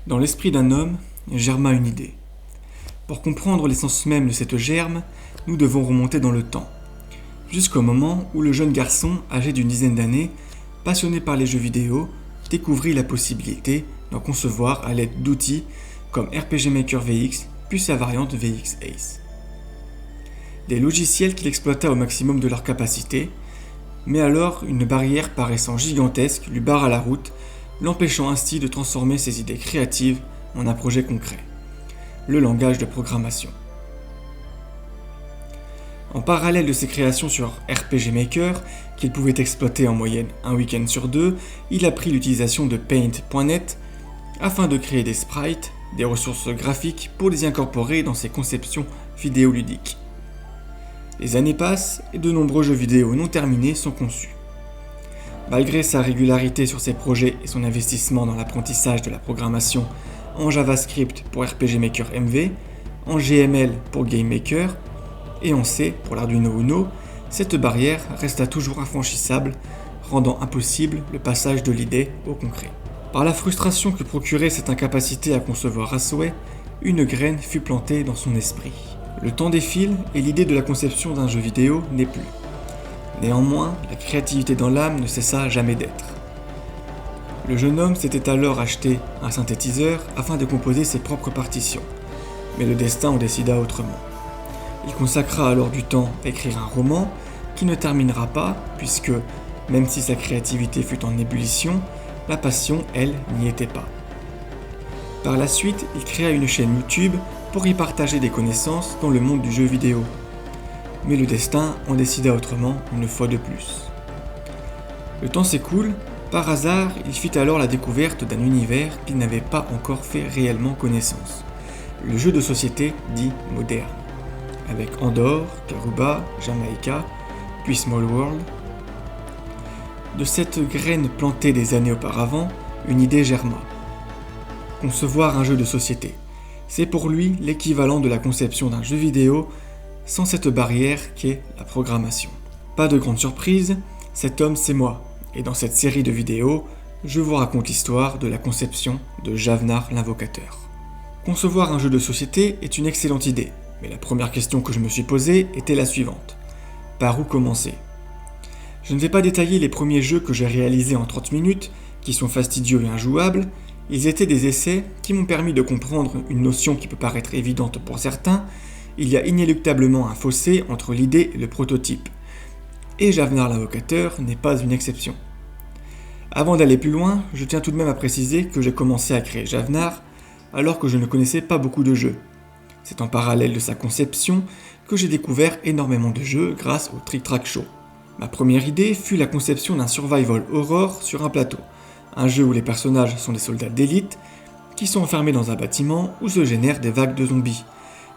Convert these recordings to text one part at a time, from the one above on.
Dans l'esprit d'un homme germa une idée. Pour comprendre l'essence même de cette germe, nous devons remonter dans le temps, jusqu'au moment où le jeune garçon, âgé d'une dizaine d'années, passionné par les jeux vidéo, découvrit la possibilité d'en concevoir à l'aide d'outils comme RPG Maker VX puis sa variante VX Ace. Des logiciels qu'il exploita au maximum de leur capacité, mais alors une barrière paraissant gigantesque lui barra la route, l'empêchant ainsi de transformer ses idées créatives en un projet concret, le langage de programmation. En parallèle de ses créations sur RPG Maker, qu'il pouvait exploiter en moyenne un week-end sur deux, il apprit l'utilisation de Paint.net afin de créer des sprites, des ressources graphiques pour les incorporer dans ses conceptions vidéoludiques. Les années passent et de nombreux jeux vidéo non terminés sont conçus. Malgré sa régularité sur ses projets et son investissement dans l'apprentissage de la programmation en JavaScript pour RPG Maker MV, en GML pour GameMaker et en C pour l'Arduino Uno, cette barrière resta toujours infranchissable, rendant impossible le passage de l'idée au concret. Par la frustration que procurait cette incapacité à concevoir à souhait, une graine fut plantée dans son esprit. Le temps défile et l'idée de la conception d'un jeu vidéo n'est plus. Néanmoins, la créativité dans l'âme ne cessa jamais d'être. Le jeune homme s'était alors acheté un synthétiseur afin de composer ses propres partitions, mais le destin en décida autrement. Il consacra alors du temps à écrire un roman qui ne terminera pas puisque, même si sa créativité fut en ébullition, la passion, elle, n'y était pas. Par la suite, il créa une chaîne YouTube pour y partager des connaissances dans le monde du jeu vidéo. Mais le destin en décida autrement une fois de plus. Le temps s'écoule, par hasard, il fit alors la découverte d'un univers qu'il n'avait pas encore fait réellement connaissance. Le jeu de société dit moderne, avec Andorre, Karuba, Jamaïca, puis Small World. De cette graine plantée des années auparavant, une idée germa. Concevoir un jeu de société. C'est pour lui l'équivalent de la conception d'un jeu vidéo sans cette barrière qu'est la programmation. Pas de grande surprise, cet homme c'est moi, et dans cette série de vidéos, je vous raconte l'histoire de la conception de Javnar l'Invocateur. Concevoir un jeu de société est une excellente idée, mais la première question que je me suis posée était la suivante. Par où commencer ? Je ne vais pas détailler les premiers jeux que j'ai réalisés en 30 minutes, qui sont fastidieux et injouables. Ils étaient des essais qui m'ont permis de comprendre une notion qui peut paraître évidente pour certains. Il y a inéluctablement un fossé entre l'idée et le prototype. Et Javnar l'Invocateur n'est pas une exception. Avant d'aller plus loin, je tiens tout de même à préciser que j'ai commencé à créer Javnar alors que je ne connaissais pas beaucoup de jeux. C'est en parallèle de sa conception que j'ai découvert énormément de jeux grâce au Trick Track Show. Ma première idée fut la conception d'un survival horror sur un plateau, un jeu où les personnages sont des soldats d'élite qui sont enfermés dans un bâtiment où se génèrent des vagues de zombies.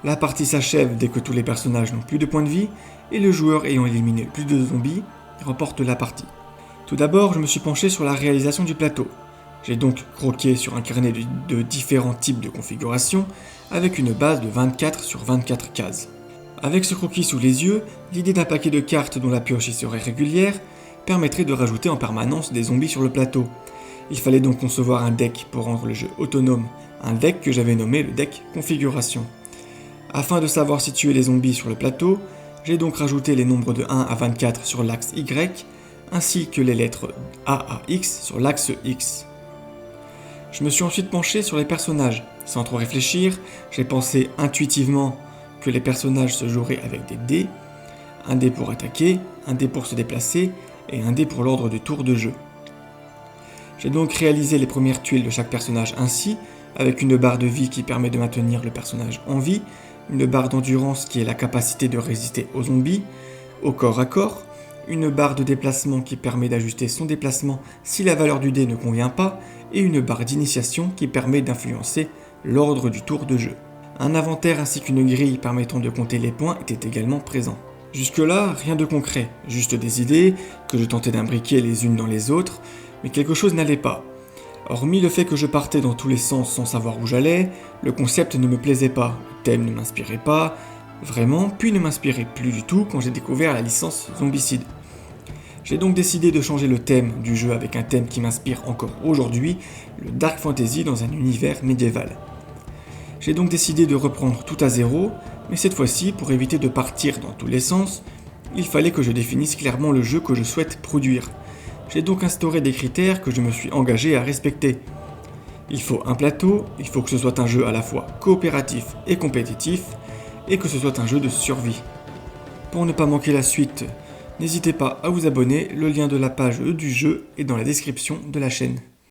La partie s'achève dès que tous les personnages n'ont plus de points de vie et le joueur ayant éliminé le plus de zombies remporte la partie. Tout d'abord, je me suis penché sur la réalisation du plateau. J'ai donc croqué sur un carnet de différents types de configurations avec une base de 24 sur 24 cases. Avec ce croquis sous les yeux, l'idée d'un paquet de cartes dont la pioche y serait régulière permettrait de rajouter en permanence des zombies sur le plateau. Il fallait donc concevoir un deck pour rendre le jeu autonome, un deck que j'avais nommé le deck configuration. Afin de savoir situer les zombies sur le plateau, j'ai donc rajouté les nombres de 1 à 24 sur l'axe Y, ainsi que les lettres A à X sur l'axe X. Je me suis ensuite penché sur les personnages. Sans trop réfléchir, j'ai pensé intuitivement que les personnages se joueraient avec des dés, un dé pour attaquer, un dé pour se déplacer et un dé pour l'ordre du tour de jeu. J'ai donc réalisé les premières tuiles de chaque personnage ainsi, avec une barre de vie qui permet de maintenir le personnage en vie, une barre d'endurance qui est la capacité de résister aux zombies, au corps à corps, une barre de déplacement qui permet d'ajuster son déplacement si la valeur du dé ne convient pas, et une barre d'initiation qui permet d'influencer l'ordre du tour de jeu. Un inventaire ainsi qu'une grille permettant de compter les points étaient également présents. Jusque-là, rien de concret, juste des idées que je tentais d'imbriquer les unes dans les autres, mais quelque chose n'allait pas. Hormis le fait que je partais dans tous les sens sans savoir où j'allais, le concept ne me plaisait pas, le thème ne m'inspirait pas, vraiment, puis ne m'inspirait plus du tout quand j'ai découvert la licence Zombicide. J'ai donc décidé de changer le thème du jeu avec un thème qui m'inspire encore aujourd'hui, le Dark Fantasy dans un univers médiéval. J'ai donc décidé de reprendre tout à zéro, mais cette fois-ci, pour éviter de partir dans tous les sens, il fallait que je définisse clairement le jeu que je souhaite produire. J'ai donc instauré des critères que je me suis engagé à respecter. Il faut un plateau, il faut que ce soit un jeu à la fois coopératif et compétitif, et que ce soit un jeu de survie. Pour ne pas manquer la suite, n'hésitez pas à vous abonner, le lien de la page du jeu est dans la description de la chaîne.